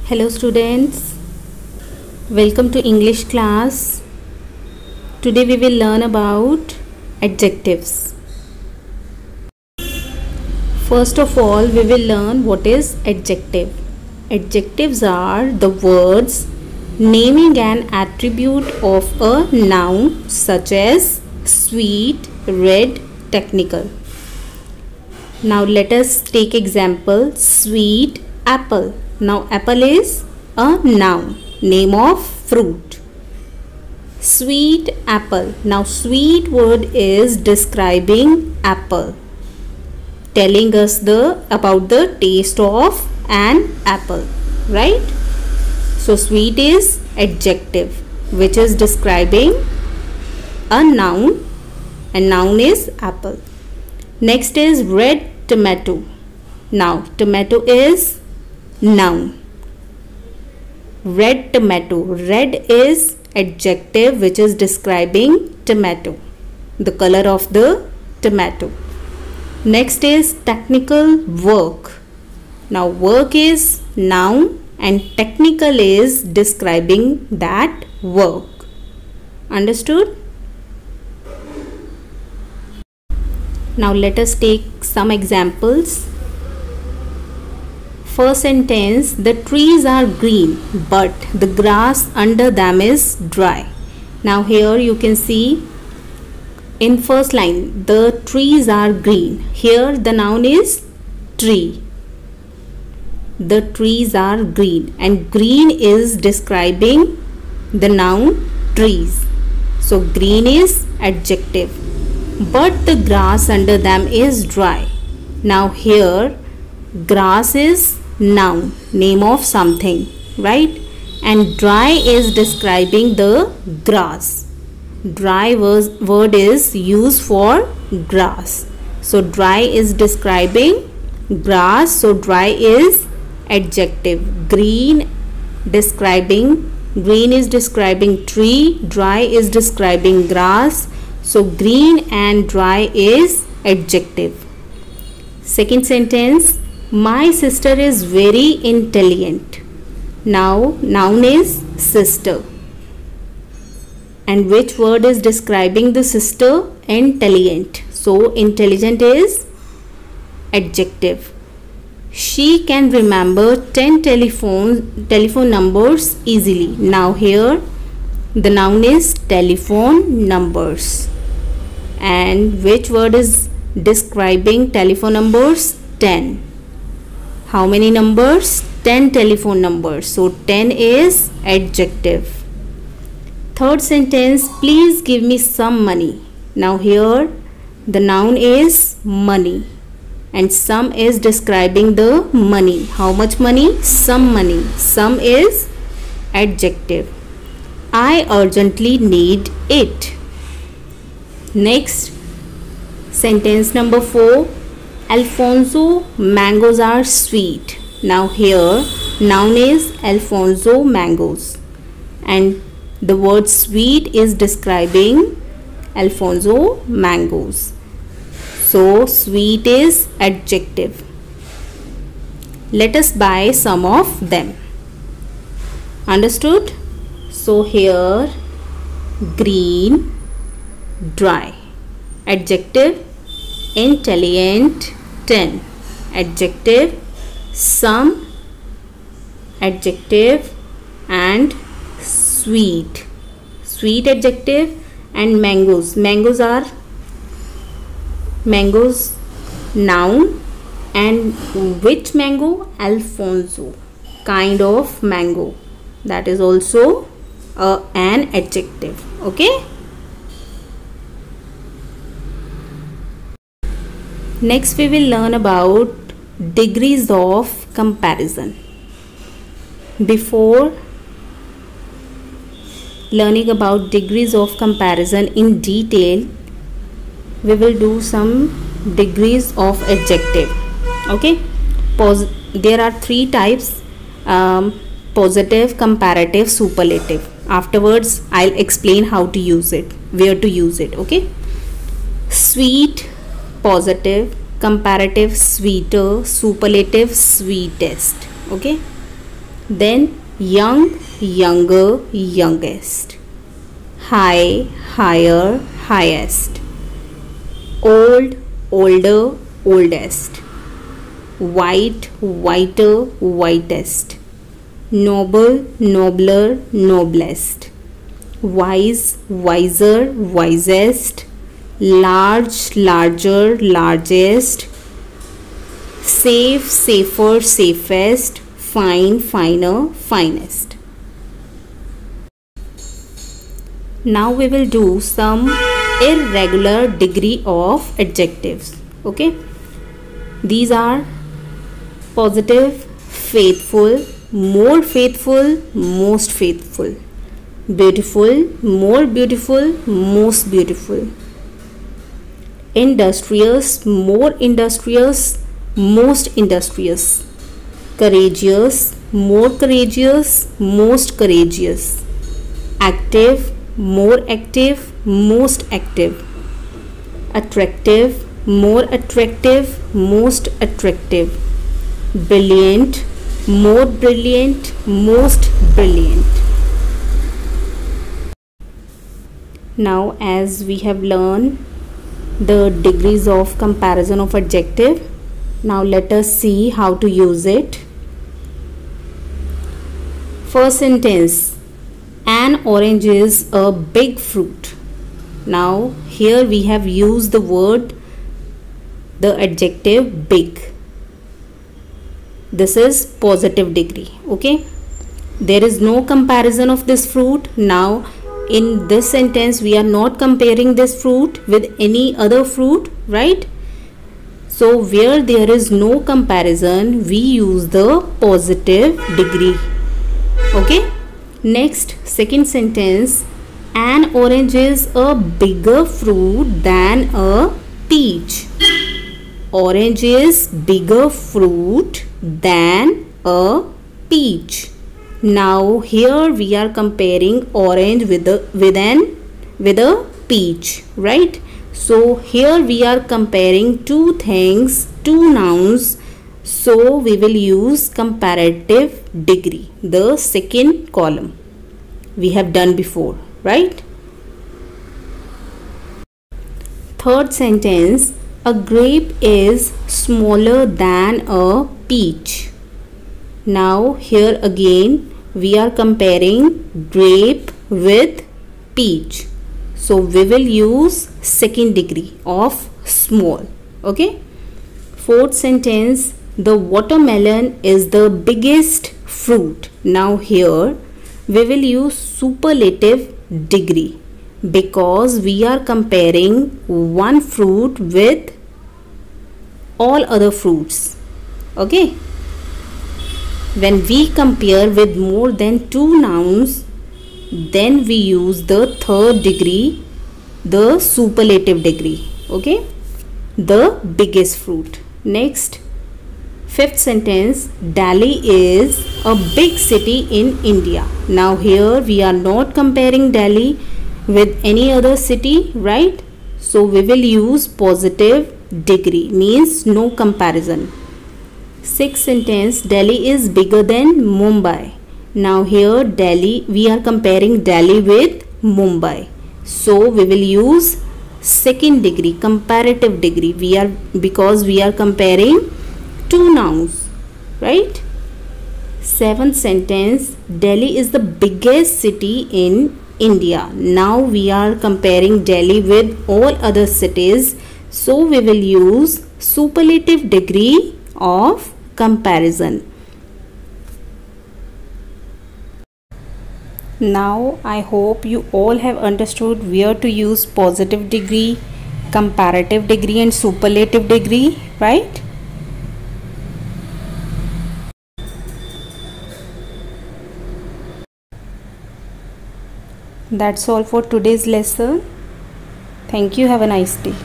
Hello students, welcome to English class. Today we will learn about adjectives. First of all, we will learn what is adjective. Adjectives are the words naming an attribute of a noun such as sweet, red, technical. Now let us take example sweet apple. Now apple is a noun, name of fruit. Sweet apple. Now sweet word is describing apple, telling us about the taste of an apple, right? So sweet is adjective which is describing a noun, and noun is apple. Next is red tomato. Now tomato is noun. Red tomato. Red is adjective which is describing tomato, the color of the tomato. Next is technical work. Now work is noun and technical is describing that work. Understood? Now let us take some examples. First sentence, the trees are green but the grass under them is dry. Now here you can see in first line the trees are green. Here the noun is tree. The trees are green and green is describing the noun trees. So green is adjective, but the grass under them is dry. Now here grass is noun, name of something, right? And dry is describing the grass. Dry word is used for grass. So dry is describing grass. So dry is adjective. Green is describing tree. Dry is describing grass. So green and dry is adjective. Second sentence, my sister is very intelligent. Now noun is sister. And which word is describing the sister? Intelligent. So intelligent is adjective. She can remember 10 telephone numbers easily. Now here the noun is telephone numbers. And which word is describing telephone numbers? 10. How many numbers? 10 telephone numbers. So 10 is adjective. Third sentence, please give me some money. Now here the noun is money and some is describing the money. How much money? Some money. Some is adjective. I urgently need it. Next, sentence number 4. Alfonso, mangoes are sweet. Now here noun is Alfonso mangoes and the word sweet is describing Alfonso mangoes. So sweet is adjective. Let us buy some of them. Understood? So here green, dry, adjective, intelligent, 10, adjective, some, adjective, and sweet, sweet adjective, and mangoes. Mangoes are noun, and which mango? Alfonso, kind of mango, that is also an adjective. Okay. Next we will learn about degrees of comparison. Before learning about degrees of comparison in detail, we will do some degrees of adjective. Okay. There are 3 types, positive, comparative, superlative. Afterwards I'll explain how to use it, where to use it. Okay. Sweet, positive, comparative, sweeter, superlative, sweetest. Okay. Then young, younger, youngest. High, higher, highest. Old, older, oldest. White, whiter, whitest. Noble, nobler, noblest. Wise, wiser, wisest. Large, larger, largest. Safe, safer, safest. Fine, finer, finest. Now we will do some irregular degree of adjectives. Okay, these are positive, faithful, more faithful, most faithful. Beautiful, more beautiful, most beautiful. Industrious, more industrious, most industrious. Courageous, more courageous, most courageous. Active, more active, most active. Attractive, more attractive, most attractive. Brilliant, more brilliant, most brilliant. Now, as we have learned the degrees of comparison of adjective, now let us see how to use it. First sentence, an orange is a big fruit. Now here we have used the adjective big. This is positive degree. Okay, there is no comparison of this fruit. Now in this sentence we are not comparing this fruit with any other fruit, right? So where there is no comparison, we use the positive degree. Okay, next, second sentence, an orange is a bigger fruit than a peach. Orange is bigger fruit than a peach. Now here we are comparing orange with a peach, right? So here we are comparing two things, two nouns. So we will use comparative degree, the second column we have done before, right? Third sentence, a grape is smaller than a peach. Now here again we are comparing grape with peach. So we will use second degree of small. Okay. Fourth sentence, the watermelon is the biggest fruit. Now here we will use superlative degree because we are comparing one fruit with all other fruits. Okay. When we compare with more than two nouns, then we use the third degree, the superlative degree. Okay, the biggest fruit. Next, fifth sentence, Delhi is a big city in India. Now here we are not comparing Delhi with any other city, right? So we will use positive degree, means no comparison. Sixth sentence, Delhi is bigger than Mumbai. Now here Delhi, we are comparing Delhi with Mumbai. So we will use second degree, comparative degree. Because we are comparing two nouns, right? Seventh sentence, Delhi is the biggest city in India. Now we are comparing Delhi with all other cities. So we will use superlative degree of comparison. Now I hope you all have understood where to use positive degree, comparative degree and superlative degree, right? That's all for today's lesson. Thank you. Have a nice day.